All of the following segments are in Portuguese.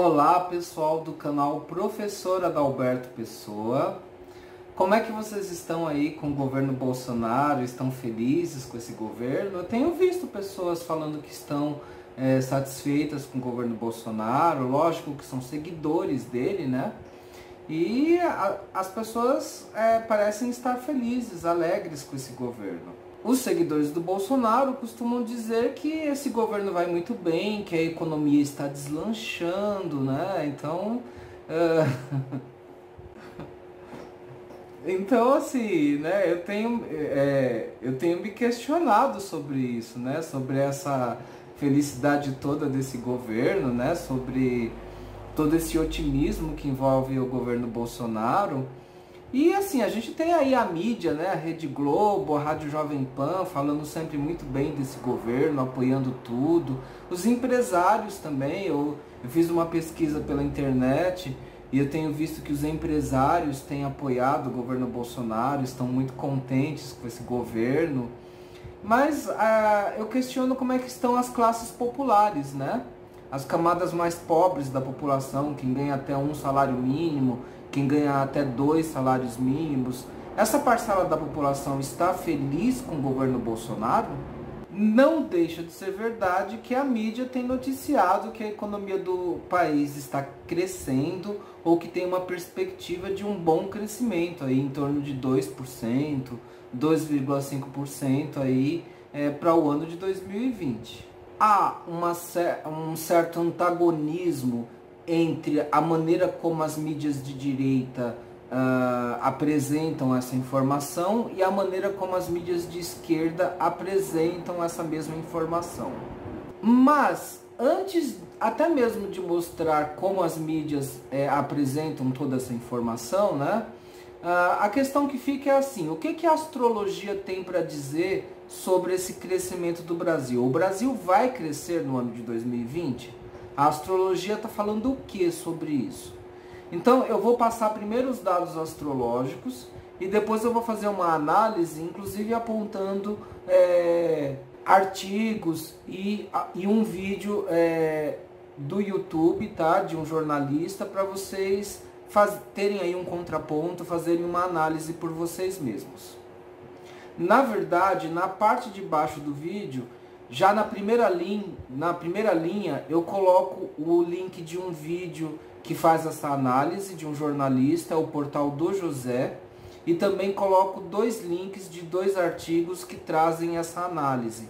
Olá pessoal do canal Professor Adalberto Pessoa. Como é que vocês estão aí com o governo Bolsonaro? Estão felizes com esse governo? Eu tenho visto pessoas falando que estão satisfeitas com o governo Bolsonaro, lógico que são seguidores dele, né? E as pessoas parecem estar felizes, alegres com esse governo. Os seguidores do Bolsonaro costumam dizer que esse governo vai muito bem, que a economia está deslanchando, né? Então, então assim, né? Eu tenho me questionado sobre isso, né? Sobre essa felicidade toda desse governo, né? Sobre todo esse otimismo que envolve o governo Bolsonaro. E assim, a gente tem aí a mídia, né, a Rede Globo, a Rádio Jovem Pan, falando sempre muito bem desse governo, apoiando tudo. Os empresários também, eu fiz uma pesquisa pela internet e eu tenho visto que os empresários têm apoiado o governo Bolsonaro, estão muito contentes com esse governo. Mas eu questiono como é que estão as classes populares, né? As camadas mais pobres da população, quem ganha até um salário mínimo, quem ganha até 2 salários mínimos. Essa parcela da população está feliz com o governo Bolsonaro? Não deixa de ser verdade que a mídia tem noticiado que a economia do país está crescendo ou que tem uma perspectiva de um bom crescimento, aí em torno de 2%, 2,5% aí para o ano de 2020. Há um certo antagonismo entre a maneira como as mídias de direita apresentam essa informação e a maneira como as mídias de esquerda apresentam essa mesma informação. Mas, antes até mesmo de mostrar como as mídias apresentam toda essa informação, né, a questão que fica é assim: o que a astrologia tem para dizer sobre esse crescimento do Brasil? O Brasil vai crescer no ano de 2020? A astrologia está falando o que sobre isso? Então eu vou passar primeiro os dados astrológicos e depois eu vou fazer uma análise, inclusive apontando artigos e um vídeo do YouTube, tá? De um jornalista, para vocês terem aí um contraponto, fazerem uma análise por vocês mesmos. Na verdade, na parte de baixo do vídeo, já na primeira linha, eu coloco o link de um vídeo que faz essa análise, de um jornalista, o Portal do José, e também coloco 2 links de 2 artigos que trazem essa análise.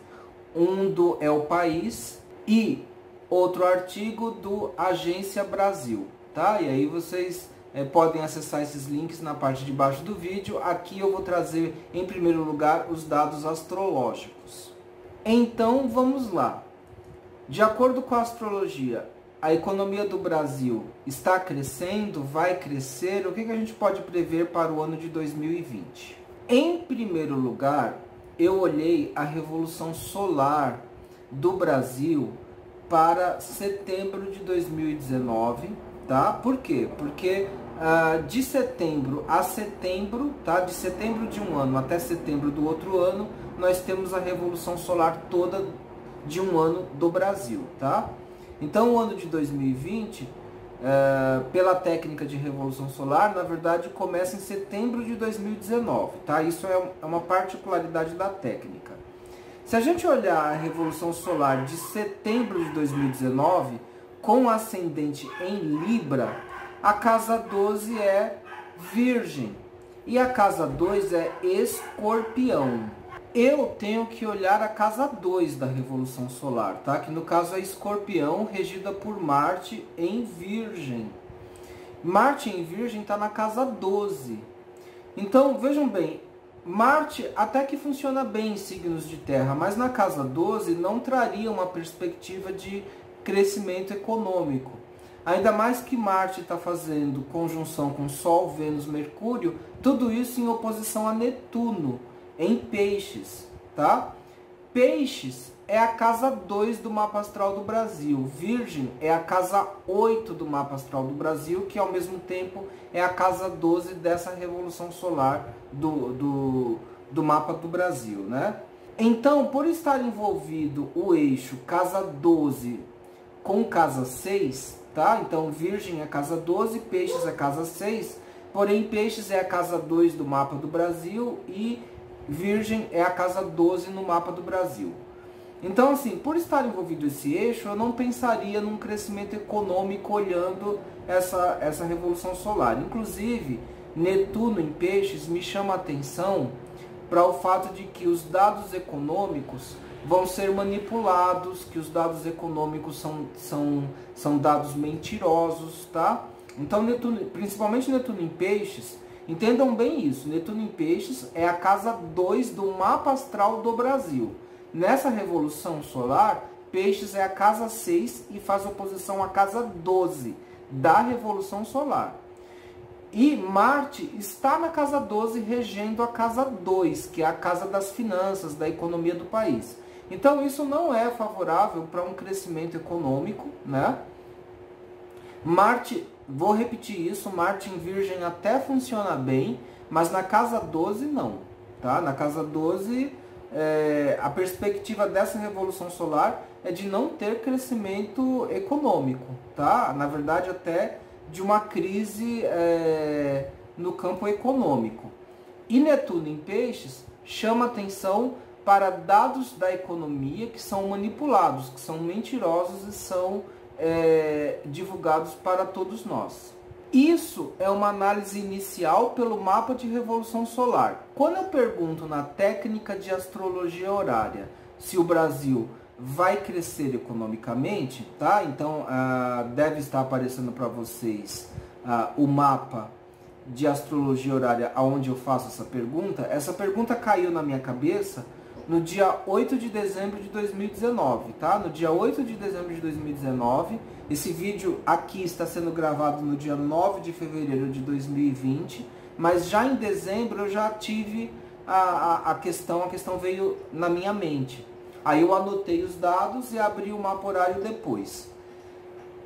Um do El País e outro artigo do Agência Brasil, tá? E aí vocês podem acessar esses links na parte de baixo do vídeo. Aqui eu vou trazer em primeiro lugar os dados astrológicos. Então vamos lá. De acordo com a astrologia, a economia do Brasil está crescendo, vai crescer. O que a gente pode prever para o ano de 2020? Em primeiro lugar, eu olhei a revolução solar do Brasil para setembro de 2019, tá? Por quê? Porque de setembro a setembro, tá? De setembro de um ano até setembro do outro ano, nós temos a revolução solar toda de um ano do Brasil, tá? Então o ano de 2020, pela técnica de revolução solar, na verdade começa em setembro de 2019, tá? Isso é uma particularidade da técnica. Se a gente olhar a revolução solar de setembro de 2019, com ascendente em Libra, a casa 12 é Virgem e a casa 2 é Escorpião. Eu tenho que olhar a casa 2 da Revolução Solar, tá? Que no caso é Escorpião, regida por Marte em Virgem. Marte em Virgem está na casa 12. Então, vejam bem, Marte até que funciona bem em signos de terra, mas na casa 12 não traria uma perspectiva de crescimento econômico. Ainda mais que Marte está fazendo conjunção com Sol, Vênus, Mercúrio, tudo isso em oposição a Netuno, em Peixes, tá? Peixes é a casa 2 do mapa astral do Brasil. Virgem é a casa 8 do mapa astral do Brasil, que ao mesmo tempo é a casa 12 dessa revolução solar do mapa do Brasil, né? Então, por estar envolvido o eixo casa 12 com casa 6, tá? Então Virgem é casa 12, Peixes é casa 6, porém Peixes é a casa 2 do mapa do Brasil e Virgem é a casa 12 no mapa do Brasil. Então, assim, por estar envolvido esse eixo, eu não pensaria num crescimento econômico olhando essa revolução solar. Inclusive, Netuno em Peixes me chama a atenção para o fato de que os dados econômicos vão ser manipulados, que os dados econômicos são dados mentirosos, tá? Então, Netuno, principalmente Netuno em Peixes, entendam bem isso, Netuno em Peixes é a casa 2 do mapa astral do Brasil. Nessa revolução solar, Peixes é a casa 6 e faz oposição à casa 12 da revolução solar. E Marte está na casa 12 regendo a casa 2, que é a casa das finanças, da economia do país. Então isso não é favorável para um crescimento econômico, né? Marte, vou repetir isso, Marte em Virgem até funciona bem, mas na casa 12 não, tá? Na casa 12, a perspectiva dessa revolução solar é de não ter crescimento econômico, tá? Na verdade até de uma crise no campo econômico. E Netuno em Peixes chama atenção para dados da economia que são manipulados, que são mentirosos e são divulgados para todos nós. Isso é uma análise inicial pelo mapa de revolução solar. Quando eu pergunto na técnica de astrologia horária se o Brasil vai crescer economicamente, tá? Então deve estar aparecendo para vocês o mapa de astrologia horária onde eu faço essa pergunta. Essa pergunta caiu na minha cabeça no dia 8 de dezembro de 2019, tá? No dia 8 de dezembro de 2019, esse vídeo aqui está sendo gravado no dia 9 de fevereiro de 2020, mas já em dezembro eu já tive a questão veio na minha mente. Aí eu anotei os dados e abri o mapa horário depois.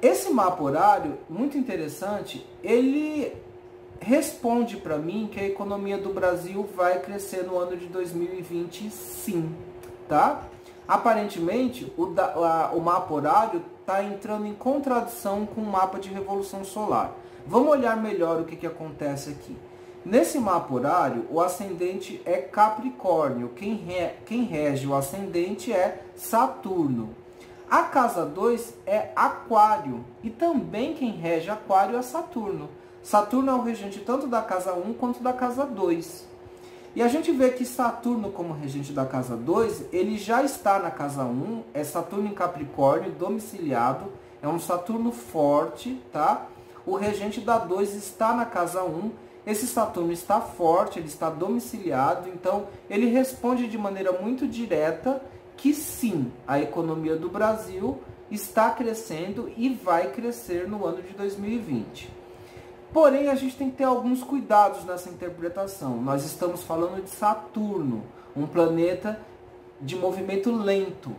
Esse mapa horário, muito interessante, ele responde para mim que a economia do Brasil vai crescer no ano de 2020 sim, tá? Aparentemente, o mapa horário está entrando em contradição com o mapa de revolução solar. Vamos olhar melhor o que acontece aqui. Nesse mapa horário, o ascendente é Capricórnio. Quem rege o ascendente é Saturno. A casa 2 é Aquário. E também quem rege Aquário é Saturno. Saturno é o regente tanto da casa 1 quanto da casa 2. E a gente vê que Saturno, como regente da casa 2, ele já está na casa 1. É Saturno em Capricórnio, domiciliado. É um Saturno forte, tá? O regente da 2 está na casa 1. Esse Saturno está forte, ele está domiciliado, então ele responde de maneira muito direta que sim, a economia do Brasil está crescendo e vai crescer no ano de 2020. Porém, a gente tem que ter alguns cuidados nessa interpretação. Nós estamos falando de Saturno, um planeta de movimento lento.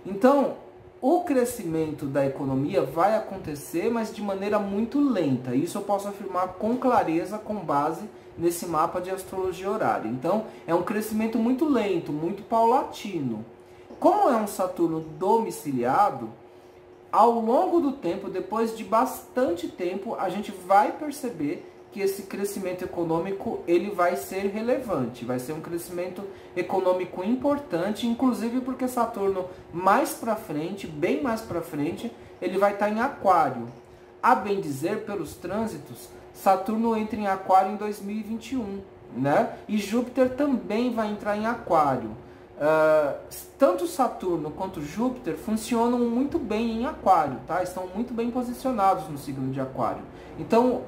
Então, o crescimento da economia vai acontecer, mas de maneira muito lenta. Isso eu posso afirmar com clareza, com base nesse mapa de astrologia horária. Então, é um crescimento muito lento, muito paulatino. Como é um Saturno domiciliado, ao longo do tempo, depois de bastante tempo, a gente vai perceber que esse crescimento econômico ele vai ser relevante, vai ser um crescimento econômico importante, inclusive porque Saturno mais para frente, bem mais para frente, ele vai estar em Aquário. A bem dizer, pelos trânsitos, Saturno entra em Aquário em 2021, né? E Júpiter também vai entrar em Aquário. Tanto Saturno quanto Júpiter funcionam muito bem em Aquário, tá? Estão muito bem posicionados no signo de Aquário. Então,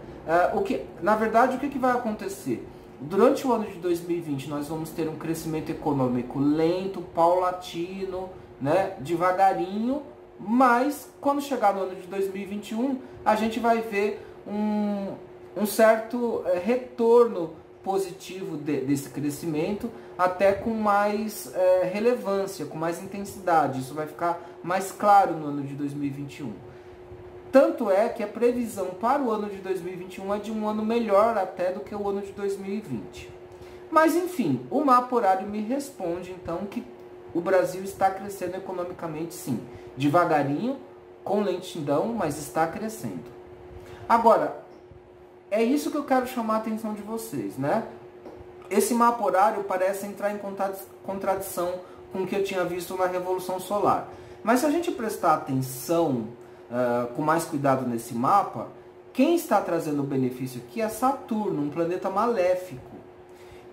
na verdade, o que vai acontecer? Durante o ano de 2020, nós vamos ter um crescimento econômico lento, paulatino, né? Devagarinho, mas quando chegar no ano de 2021, a gente vai ver um certo retorno positivo desse crescimento, até com mais relevância, com mais intensidade. Isso vai ficar mais claro no ano de 2021. Tanto é que a previsão para o ano de 2021 é de um ano melhor até do que o ano de 2020. Mas enfim, o mapa horário me responde então que o Brasil está crescendo economicamente sim, devagarinho, com lentidão, mas está crescendo. Agora, é isso que eu quero chamar a atenção de vocês, né? Esse mapa horário parece entrar em contradição com o que eu tinha visto na Revolução Solar. Mas se a gente prestar atenção com mais cuidado nesse mapa, quem está trazendo o benefício aqui é Saturno, um planeta maléfico.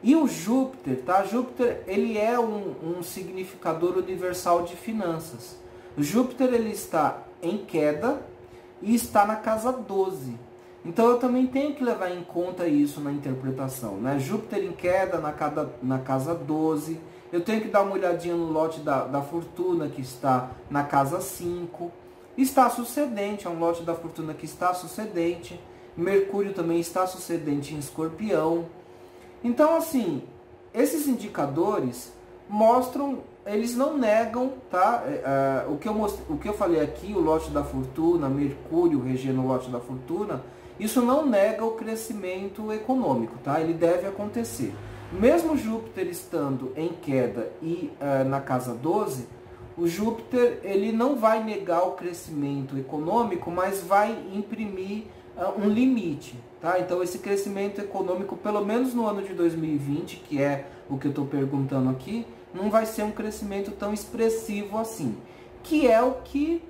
E o Júpiter, tá? Júpiter, ele é um significador universal de finanças. O Júpiter, ele está em queda e está na casa 12. Então eu também tenho que levar em conta isso na interpretação, né? Júpiter em queda na casa 12. Eu tenho que dar uma olhadinha no lote da fortuna, que está na casa 5. Está sucedente, é um lote da fortuna que está sucedente. Mercúrio também está sucedente em Escorpião. Então, assim, esses indicadores mostram, eles não negam, tá? O que eu falei aqui, o lote da fortuna, Mercúrio regendo o lote da fortuna, isso não nega o crescimento econômico, tá? Ele deve acontecer. Mesmo Júpiter estando em queda e na casa 12, o Júpiter, ele não vai negar o crescimento econômico, mas vai imprimir um limite, tá? Então esse crescimento econômico, pelo menos no ano de 2020, que é o que eu estou perguntando aqui, não vai ser um crescimento tão expressivo assim, que é o que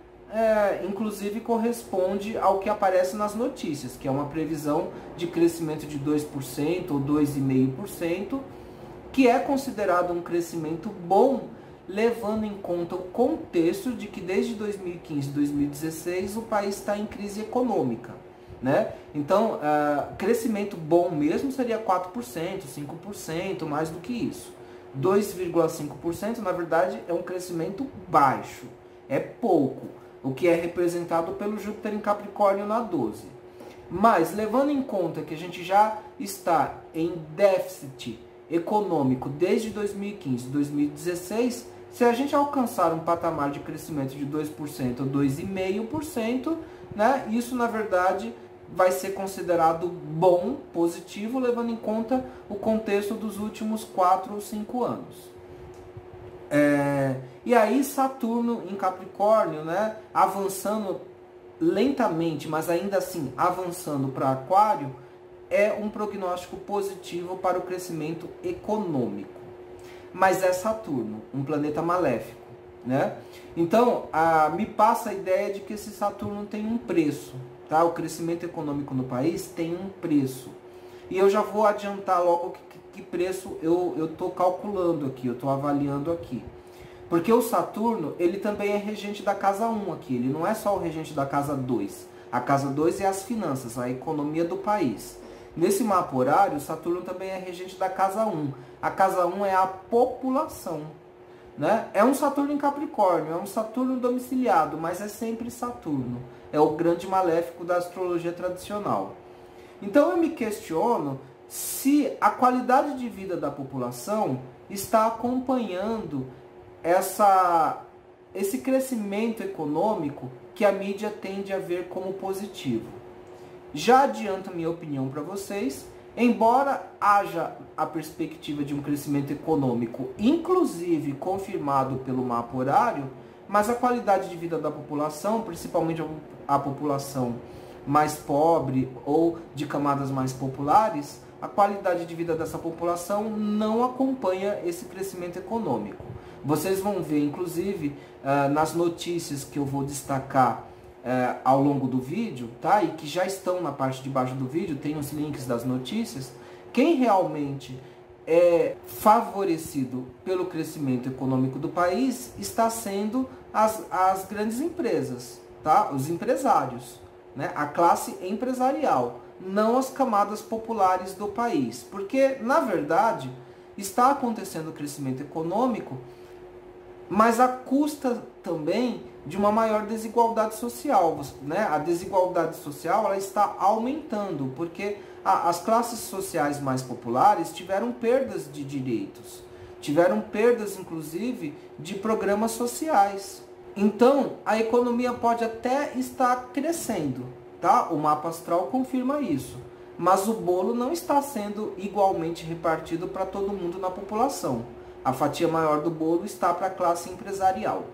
inclusive corresponde ao que aparece nas notícias, que é uma previsão de crescimento de 2% ou 2,5%, que é considerado um crescimento bom, levando em conta o contexto de que desde 2015 e 2016 o país está em crise econômica, né? Então, crescimento bom mesmo seria 4%, 5%, mais do que isso. 2,5% na verdade é um crescimento baixo, é pouco, o que é representado pelo Júpiter em Capricórnio na 12. Mas, levando em conta que a gente já está em déficit econômico desde 2015 e 2016, se a gente alcançar um patamar de crescimento de 2% ou 2,5%, né, isso na verdade vai ser considerado bom, positivo, levando em conta o contexto dos últimos 4 ou 5 anos. E aí Saturno em Capricórnio, né, avançando lentamente, mas ainda assim avançando para Aquário, é um prognóstico positivo para o crescimento econômico. Mas é Saturno, um planeta maléfico, né? Então, me passa a ideia de que esse Saturno tem um preço, tá? O crescimento econômico no país tem um preço. E eu já vou adiantar logo que preço eu estou calculando aqui, eu estou avaliando aqui. Porque o Saturno, ele também é regente da casa 1 aqui, ele não é só o regente da casa 2. A casa 2 é as finanças, a economia do país. Nesse mapa horário, Saturno também é regente da casa 1. A casa 1 é a população, né? É um Saturno em Capricórnio, é um Saturno domiciliado, mas é sempre Saturno. É o grande maléfico da astrologia tradicional. Então eu me questiono se a qualidade de vida da população está acompanhando esse crescimento econômico que a mídia tende a ver como positivo. Já adianto a minha opinião para vocês, embora haja a perspectiva de um crescimento econômico, inclusive confirmado pelo mapa horário, mas a qualidade de vida da população, principalmente a população mais pobre ou de camadas mais populares, a qualidade de vida dessa população não acompanha esse crescimento econômico. Vocês vão ver, inclusive, nas notícias que eu vou destacar ao longo do vídeo, tá? E que já estão na parte de baixo do vídeo, tem os links das notícias. Quem realmente é favorecido pelo crescimento econômico do país está sendo as grandes empresas, tá? Os empresários, né? A classe empresarial, não as camadas populares do país. Porque, na verdade, está acontecendo o crescimento econômico, mas à custa também de uma maior desigualdade social, né? A desigualdade social ela está aumentando, porque as classes sociais mais populares tiveram perdas de direitos, tiveram perdas inclusive de programas sociais. Então, a economia pode até estar crescendo, tá? O mapa astral confirma isso, mas o bolo não está sendo igualmente repartido para todo mundo na população. A fatia maior do bolo está para a classe empresarial.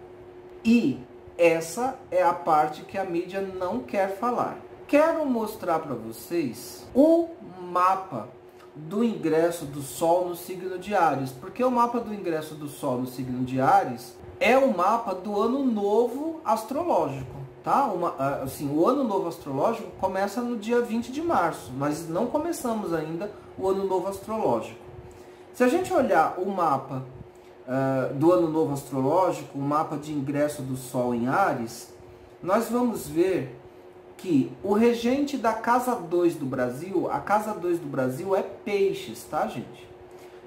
E essa é a parte que a mídia não quer falar. Quero mostrar para vocês o mapa do ingresso do Sol no signo de Áries, porque o mapa do ingresso do Sol no signo de Áries é o mapa do ano novo astrológico, tá? Assim, o ano novo astrológico começa no dia 20 de março, mas não começamos ainda o ano novo astrológico. Se a gente olhar o mapa do ano novo astrológico, o mapa de ingresso do Sol em Áries, nós vamos ver que o regente da casa 2 do Brasil, a casa 2 do Brasil é Peixes, tá, gente?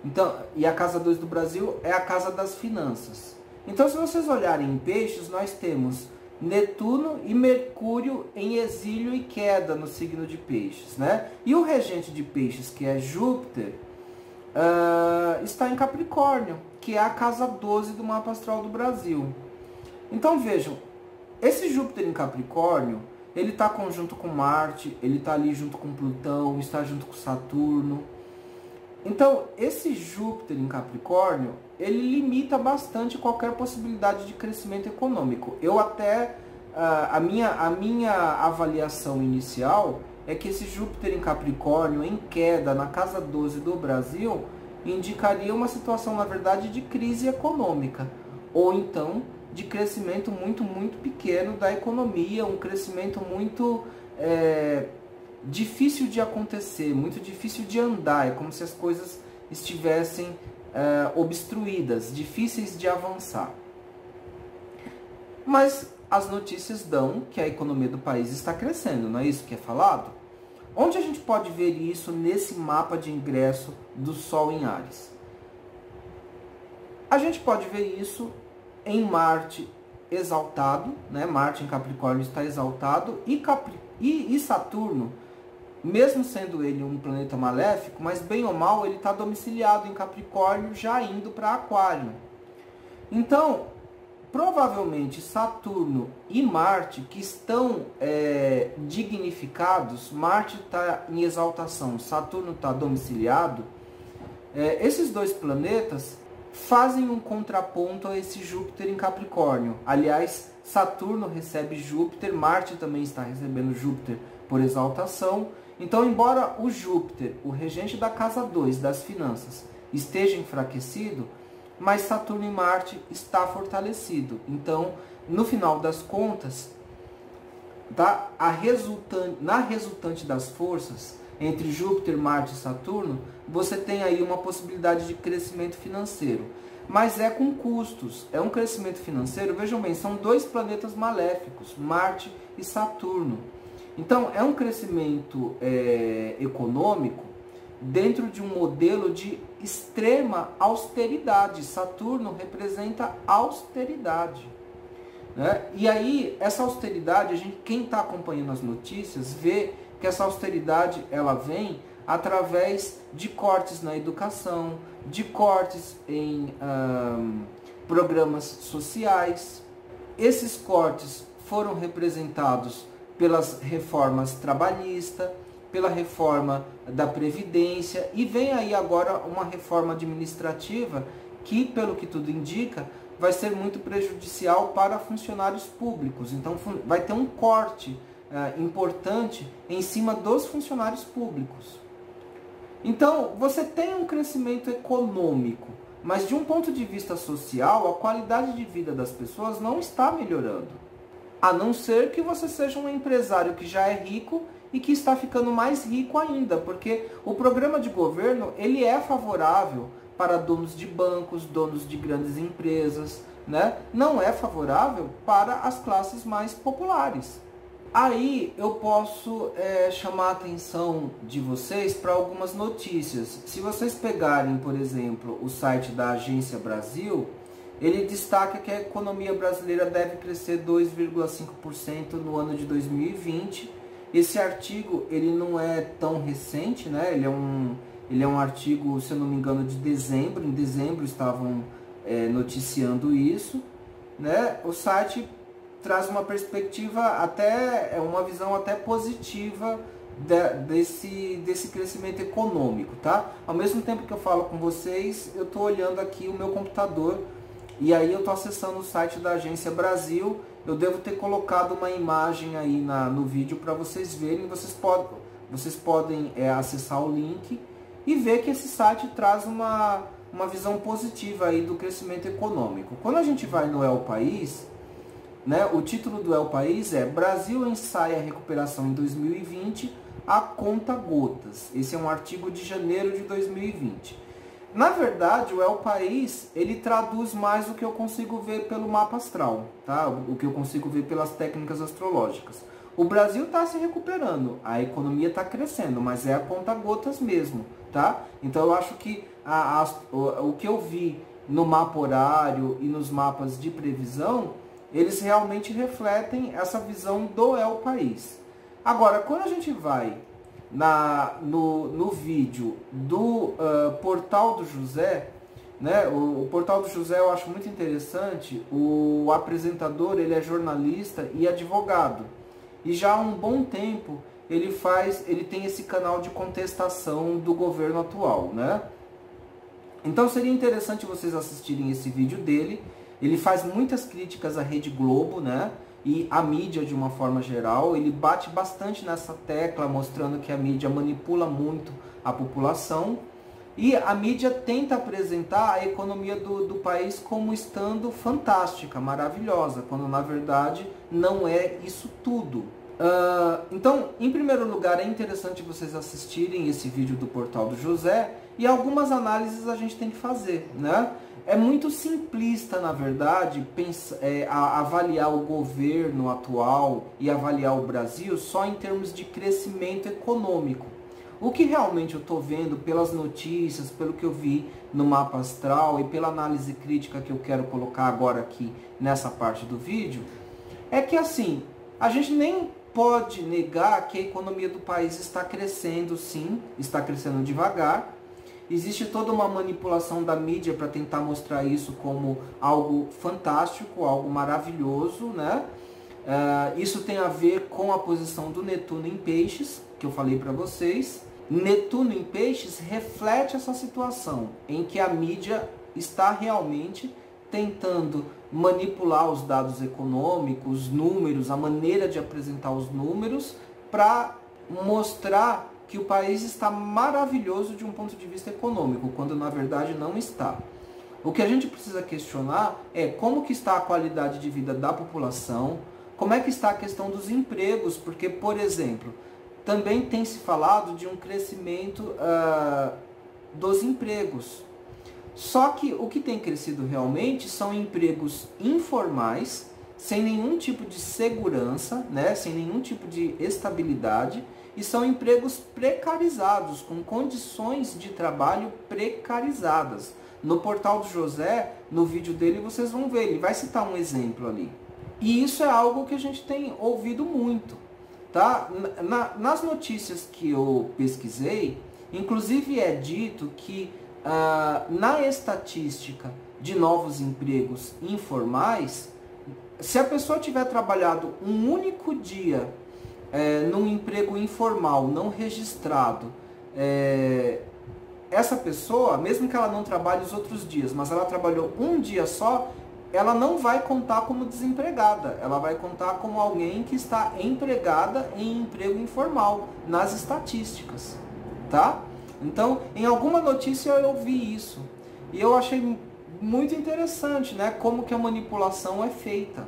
Então, e a casa 2 do Brasil é a casa das finanças. Então, se vocês olharem em Peixes, nós temos Netuno e Mercúrio em exílio e queda no signo de Peixes, né? E o regente de Peixes, que é Júpiter, está em Capricórnio, que é a casa 12 do mapa astral do Brasil. Então, vejam, esse Júpiter em Capricórnio, ele está conjunto com Marte, ele está ali junto com Plutão, está junto com Saturno. Então, esse Júpiter em Capricórnio, ele limita bastante qualquer possibilidade de crescimento econômico. Eu até, a minha avaliação inicial é que esse Júpiter em Capricórnio, em queda, na casa 12 do Brasil, indicaria uma situação, na verdade, de crise econômica. Ou então, de crescimento muito, muito pequeno da economia, um crescimento muito difícil de acontecer, muito difícil de andar. É como se as coisas estivessem obstruídas, difíceis de avançar. Mas as notícias dão que a economia do país está crescendo, não é isso que é falado? Onde a gente pode ver isso nesse mapa de ingresso do Sol em Áries? A gente pode ver isso em Marte exaltado, né? Marte em Capricórnio está exaltado, e Saturno, mesmo sendo ele um planeta maléfico, mas bem ou mal ele está domiciliado em Capricórnio, já indo para Aquário. Então, provavelmente Saturno e Marte, que estão dignificados, Marte está em exaltação, Saturno está domiciliado, esses dois planetas fazem um contraponto a esse Júpiter em Capricórnio. Aliás, Saturno recebe Júpiter, Marte também está recebendo Júpiter por exaltação. Então, embora o Júpiter, o regente da casa 2 das finanças, esteja enfraquecido, mas Saturno e Marte está fortalecido. Então, no final das contas, na resultante das forças entre Júpiter, Marte e Saturno, você tem aí uma possibilidade de crescimento financeiro. Mas é com custos, é um crescimento financeiro. Vejam bem, são dois planetas maléficos, Marte e Saturno. Então, é um crescimento econômico dentro de um modelo de extrema austeridade. Saturno representa austeridade, né? E aí, essa austeridade, quem está acompanhando as notícias, vê que essa austeridade ela vem através de cortes na educação, de cortes em programas sociais. Esses cortes foram representados pelas reformas trabalhistas, pela reforma da Previdência, e vem aí agora uma reforma administrativa que, pelo que tudo indica, vai ser muito prejudicial para funcionários públicos. Então vai ter um corte importante em cima dos funcionários públicos. Então você tem um crescimento econômico, mas de um ponto de vista social, a qualidade de vida das pessoas não está melhorando. A não ser que você seja um empresário que já é rico e que está ficando mais rico ainda, porque o programa de governo ele é favorável para donos de bancos, donos de grandes empresas, né? Não é favorável para as classes mais populares. Aí eu posso chamar a atenção de vocês para algumas notícias. Se vocês pegarem, por exemplo, o site da Agência Brasil, ele destaca que a economia brasileira deve crescer 2,5% no ano de 2020. Esse artigo ele não é tão recente, né? Ele é um artigo, se eu não me engano, de dezembro. Em dezembro estavam noticiando isso, né? O site traz uma perspectiva uma visão até positiva desse crescimento econômico, tá? Ao mesmo tempo que eu falo com vocês, eu estou olhando aqui o meu computador e aí eu estou acessando o site da Agência Brasil eu devo ter colocado uma imagem aí no vídeo para vocês verem. Vocês podem acessar o link e ver que esse site traz uma visão positiva aí do crescimento econômico. Quando a gente vai no El País, né, o título do El País é Brasil ensaia a recuperação em 2020 a conta gotas. Esse é um artigo de janeiro de 2020. Na verdade, o El País, ele traduz mais o que eu consigo ver pelo mapa astral, tá? O que eu consigo ver pelas técnicas astrológicas. O Brasil está se recuperando, a economia está crescendo, mas é a conta gotas mesmo, tá? Então eu acho que o que eu vi no mapa horário e nos mapas de previsão, eles realmente refletem essa visão do El País. Agora, quando a gente vai no vídeo do Portal do José, né? O Portal do José eu acho muito interessante. O apresentador, ele é jornalista e advogado. E já há um bom tempo ele tem esse canal de contestação do governo atual, né? Então seria interessante vocês assistirem esse vídeo dele. Ele faz muitas críticas à Rede Globo, né? E à mídia de uma forma geral. Ele bate bastante nessa tecla, mostrando que a mídia manipula muito a população. E a mídia tenta apresentar a economia do país como estando fantástica, maravilhosa, quando na verdade não é isso tudo. Então, em primeiro lugar, é interessante vocês assistirem esse vídeo do Portal do José, e algumas análises a gente tem que fazer, né? É muito simplista, na verdade, avaliar o governo atual e avaliar o Brasil só em termos de crescimento econômico. O que realmente eu estou vendo pelas notícias, pelo que eu vi no mapa astral e pela análise crítica que eu quero colocar agora aqui nessa parte do vídeo, é que assim, a gente nem pode negar que a economia do país está crescendo, sim, está crescendo devagar. Existe toda uma manipulação da mídia para tentar mostrar isso como algo fantástico, algo maravilhoso, né? Isso tem a ver com a posição do Netuno em Peixes, que eu falei para vocês. Netuno em Peixes reflete essa situação em que a mídia está realmente tentando manipular os dados econômicos, os números, a maneira de apresentar os números, para mostrar que o país está maravilhoso de um ponto de vista econômico, quando na verdade não está. O que a gente precisa questionar é como que está a qualidade de vida da população, como é que está a questão dos empregos, porque, por exemplo, também tem se falado de um crescimento dos empregos. Só que o que tem crescido realmente são empregos informais, sem nenhum tipo de segurança, né, sem nenhum tipo de estabilidade, e são empregos precarizados, com condições de trabalho precarizadas. No Portal do José, no vídeo dele, vocês vão ver, ele vai citar um exemplo ali. E isso é algo que a gente tem ouvido muito, tá? Nas notícias que eu pesquisei, inclusive é dito que na estatística de novos empregos informais, se a pessoa tiver trabalhado um único dia num emprego informal, não registrado, essa pessoa, mesmo que ela não trabalhe os outros dias, mas ela trabalhou um dia só, ela não vai contar como desempregada, ela vai contar como alguém que está empregada em emprego informal, nas estatísticas, tá? Então, em alguma notícia eu vi isso, e eu achei muito interessante, né, como que a manipulação é feita.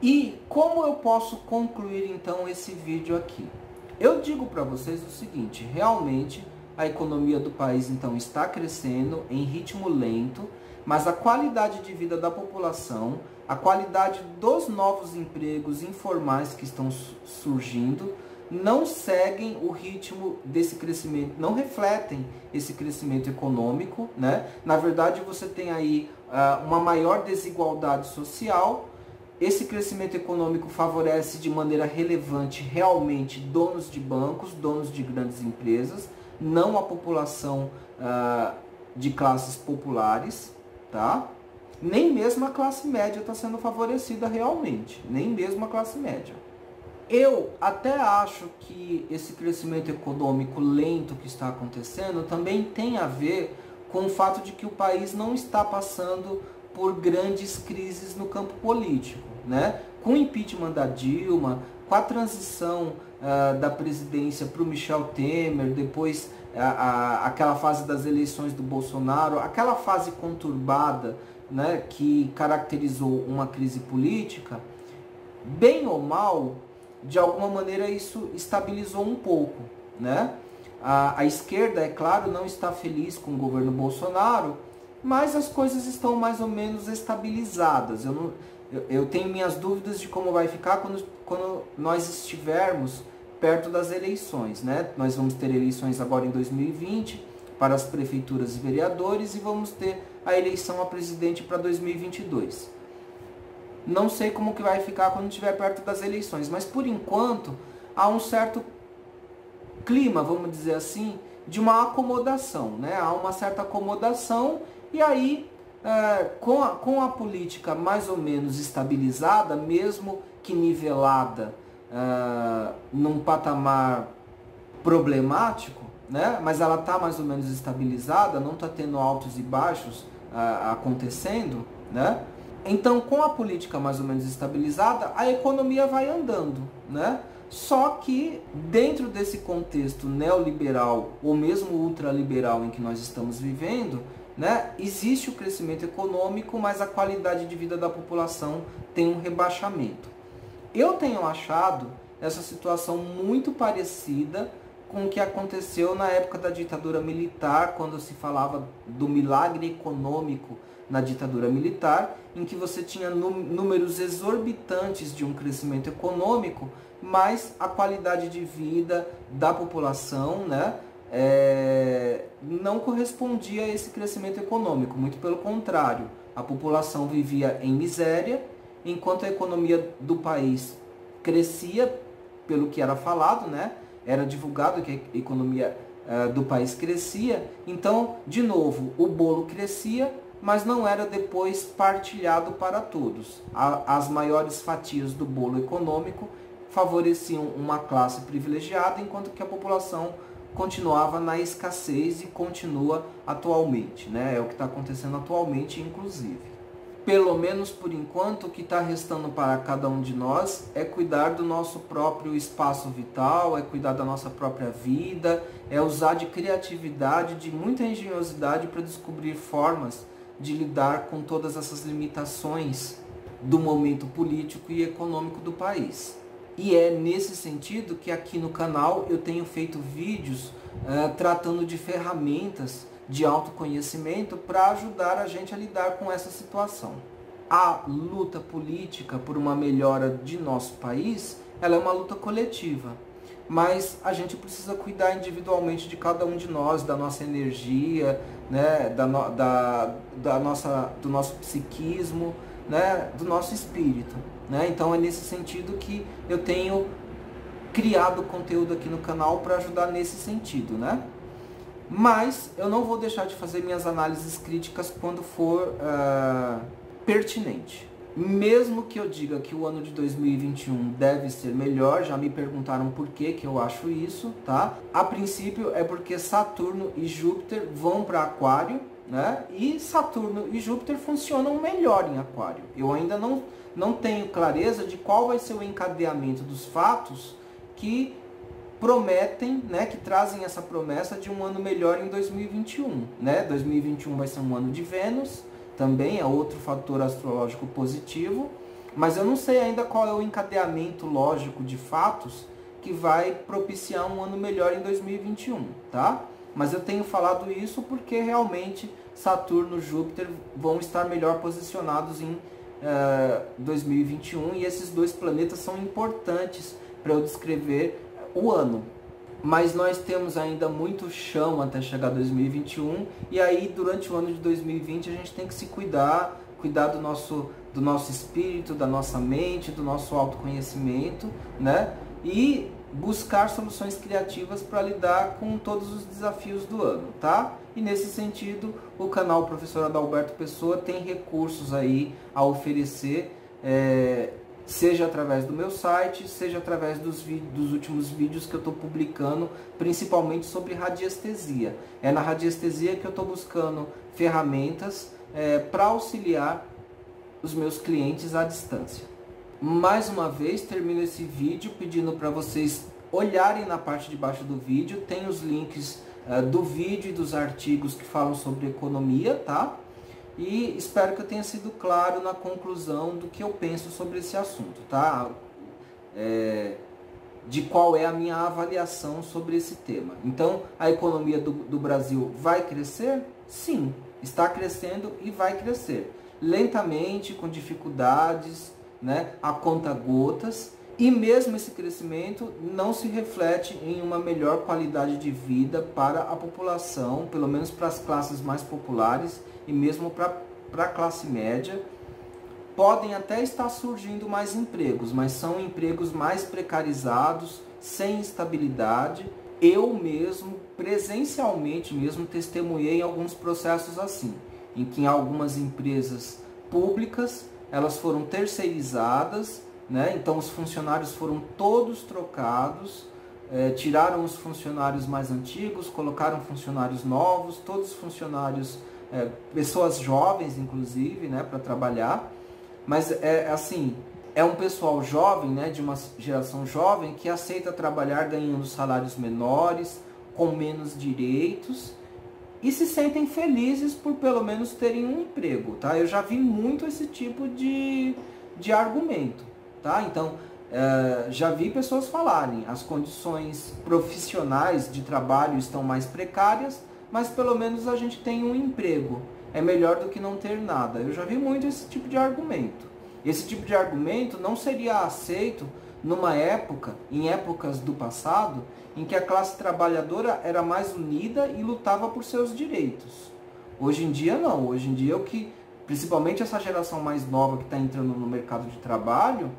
E como eu posso concluir então esse vídeo aqui? Eu digo para vocês o seguinte, realmente a economia do país então está crescendo em ritmo lento, mas a qualidade de vida da população, a qualidade dos novos empregos informais que estão surgindo, não seguem o ritmo desse crescimento, não refletem esse crescimento econômico, né? Na verdade, você tem aí uma maior desigualdade social. Esse crescimento econômico favorece de maneira relevante realmente donos de bancos, donos de grandes empresas, não a população de classes populares, tá? Nem mesmo a classe média está sendo favorecida realmente, nem mesmo a classe média. Eu até acho que esse crescimento econômico lento que está acontecendo também tem a ver com o fato de que o país não está passando por grandes crises no campo político, né? com o impeachment da Dilma, com a transição da presidência para o Michel Temer, depois aquela fase das eleições do Bolsonaro, aquela fase conturbada, né, que caracterizou uma crise política, bem ou mal, de alguma maneira isso estabilizou um pouco, né? A esquerda, é claro, não está feliz com o governo Bolsonaro, mas as coisas estão mais ou menos estabilizadas. Eu tenho minhas dúvidas de como vai ficar quando nós estivermos perto das eleições, né? Nós vamos ter eleições agora em 2020 para as prefeituras e vereadores e vamos ter a eleição a presidente para 2022. Não sei como que vai ficar quando estiver perto das eleições, mas por enquanto há um certo clima, vamos dizer assim, de uma acomodação, né? Há uma certa acomodação e aí com a política mais ou menos estabilizada, mesmo que nivelada num patamar problemático, né? Mas ela está mais ou menos estabilizada, não está tendo altos e baixos acontecendo, né? Então, com a política mais ou menos estabilizada, a economia vai andando, né? Só que dentro desse contexto neoliberal ou mesmo ultraliberal em que nós estamos vivendo, né, existe o crescimento econômico, mas a qualidade de vida da população tem um rebaixamento. Eu tenho achado essa situação muito parecida com o que aconteceu na época da ditadura militar, quando se falava do milagre econômico na ditadura militar, em que você tinha números exorbitantes de um crescimento econômico, mas a qualidade de vida da população, né, não correspondia a esse crescimento econômico. Muito pelo contrário, a população vivia em miséria, enquanto a economia do país crescia, pelo que era falado, né, era divulgado que a economia do país crescia. Então, de novo, o bolo crescia, mas não era depois partilhado para todos. As maiores fatias do bolo econômico favoreciam uma classe privilegiada, enquanto que a população continuava na escassez e continua atualmente, né? É o que está acontecendo atualmente, inclusive. Pelo menos por enquanto, o que está restando para cada um de nós é cuidar do nosso próprio espaço vital, é cuidar da nossa própria vida, é usar de criatividade, de muita engenhosidade para descobrir formas de lidar com todas essas limitações do momento político e econômico do país. E é nesse sentido que aqui no canal eu tenho feito vídeos tratando de ferramentas de autoconhecimento para ajudar a gente a lidar com essa situação. A luta política por uma melhora de nosso país, ela é uma luta coletiva. Mas a gente precisa cuidar individualmente de cada um de nós, da nossa energia, né, do nosso psiquismo, né, do nosso espírito. Né? Então é nesse sentido que eu tenho criado conteúdo aqui no canal para ajudar nesse sentido, né? Mas eu não vou deixar de fazer minhas análises críticas quando for pertinente. Mesmo que eu diga que o ano de 2021 deve ser melhor, já me perguntaram por que eu acho isso, tá? A princípio é porque Saturno e Júpiter vão para Aquário, né? E Saturno e Júpiter funcionam melhor em Aquário. Eu ainda não tenho clareza de qual vai ser o encadeamento dos fatos que prometem, né, que trazem essa promessa de um ano melhor em 2021, né? 2021 vai ser um ano de Vênus, também é outro fator astrológico positivo, mas eu não sei ainda qual é o encadeamento lógico de fatos que vai propiciar um ano melhor em 2021, tá? Mas eu tenho falado isso porque realmente Saturno e Júpiter vão estar melhor posicionados em 2021 e esses dois planetas são importantes para eu descrever o ano. Mas nós temos ainda muito chão até chegar 2021 e aí durante o ano de 2020 a gente tem que se cuidar do nosso espírito, da nossa mente, do nosso autoconhecimento, né? E buscar soluções criativas para lidar com todos os desafios do ano, tá? E nesse sentido, o canal Professor Adalberto Pessoa tem recursos aí a oferecer, seja através do meu site, seja através dos últimos vídeos que eu estou publicando, principalmente sobre radiestesia. É na radiestesia que eu estou buscando ferramentas para auxiliar os meus clientes à distância. Mais uma vez, termino esse vídeo pedindo para vocês olharem na parte de baixo do vídeo, tem os links do vídeo e dos artigos que falam sobre economia, tá? E espero que eu tenha sido claro na conclusão do que eu penso sobre esse assunto, tá? De qual é a minha avaliação sobre esse tema. Então, a economia do Brasil vai crescer? Sim, está crescendo e vai crescer. Lentamente, com dificuldades, né, a conta-gotas, e mesmo esse crescimento não se reflete em uma melhor qualidade de vida para a população, pelo menos para as classes mais populares e mesmo para a classe média. Podem até estar surgindo mais empregos, mas são empregos mais precarizados, sem estabilidade. Eu mesmo, presencialmente mesmo, testemunhei alguns processos assim, em que algumas empresas públicas, elas foram terceirizadas, né? Então os funcionários foram todos trocados, tiraram os funcionários mais antigos, colocaram funcionários novos, todos os funcionários, pessoas jovens inclusive, né, para trabalhar. Mas assim, é um pessoal jovem, né, de uma geração jovem que aceita trabalhar ganhando salários menores, com menos direitos, e se sentem felizes por pelo menos terem um emprego, tá? Eu já vi muito esse tipo de argumento, tá? Então, já vi pessoas falarem, as condições profissionais de trabalho estão mais precárias, mas pelo menos a gente tem um emprego, é melhor do que não ter nada. Eu já vi muito esse tipo de argumento. Esse tipo de argumento não seria aceito numa época, em épocas do passado, em que a classe trabalhadora era mais unida e lutava por seus direitos. Hoje em dia não, hoje em dia principalmente essa geração mais nova que está entrando no mercado de trabalho,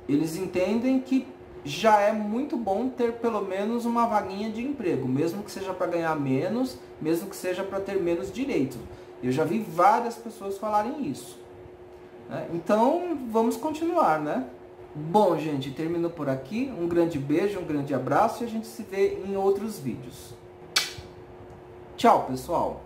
eles entendem que já é muito bom ter pelo menos uma vaguinha de emprego, mesmo que seja para ganhar menos, mesmo que seja para ter menos direitos. Eu já vi várias pessoas falarem isso. Então, vamos continuar, né? Bom, gente, termino por aqui. Um grande beijo, um grande abraço e a gente se vê em outros vídeos. Tchau, pessoal!